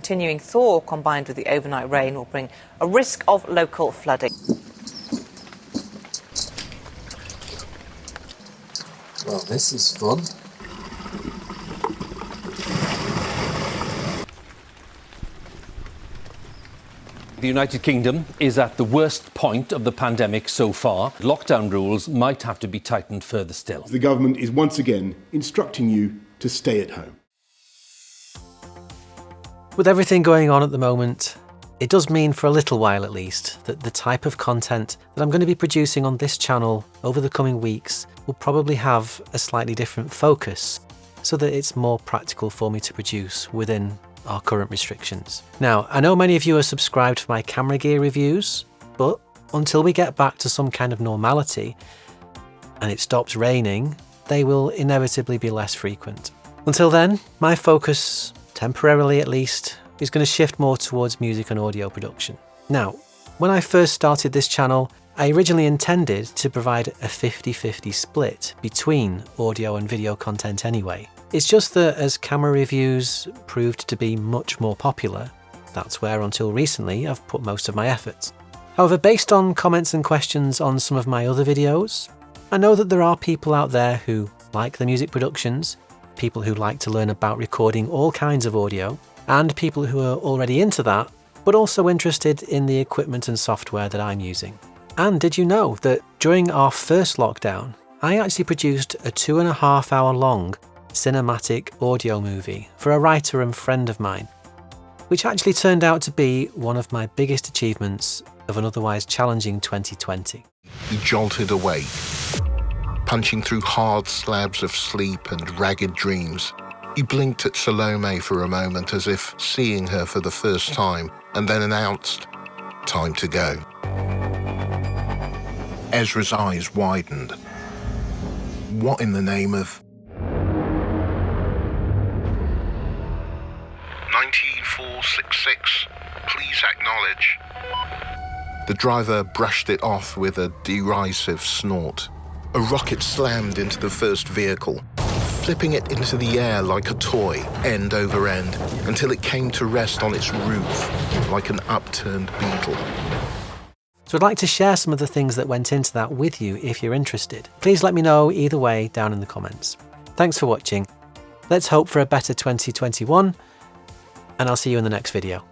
continuing thaw combined with the overnight rain will bring a risk of local flooding. Well, this is fun. The United Kingdom is at the worst point of the pandemic so far. Lockdown rules might have to be tightened further still. The government is once again instructing you to stay at home. With everything going on at the moment, it does mean for a little while at least that the type of content that I'm going to be producing on this channel over the coming weeks will probably have a slightly different focus so that it's more practical for me to produce within our current restrictions. Now, I know many of you are subscribed for my camera gear reviews, but until we get back to some kind of normality and it stops raining, they will inevitably be less frequent. Until then, my focus, temporarily at least, is going to shift more towards music and audio production. Now, when I first started this channel, I originally intended to provide a 50-50 split between audio and video content anyway. It's just that as camera reviews proved to be much more popular, that's where until recently I've put most of my efforts. However, based on comments and questions on some of my other videos, I know that there are people out there who like the music productions, people who like to learn about recording all kinds of audio, and people who are already into that, but also interested in the equipment and software that I'm using. And did you know that during our first lockdown, I actually produced a 2.5 hour long cinematic audio movie for a writer and friend of mine, which actually turned out to be one of my biggest achievements of an otherwise challenging 2020. He jolted away, punching through hard slabs of sleep and ragged dreams. He blinked at Salome for a moment as if seeing her for the first time, and then announced, "Time to go." Ezra's eyes widened. What in the name of... 19466, please acknowledge. The driver brushed it off with a derisive snort. A rocket slammed into the first vehicle, flipping it into the air like a toy, end over end, until it came to rest on its roof, like an upturned beetle. So I'd like to share some of the things that went into that with you if you're interested. Please let me know either way down in the comments. Thanks for watching. Let's hope for a better 2021, and I'll see you in the next video.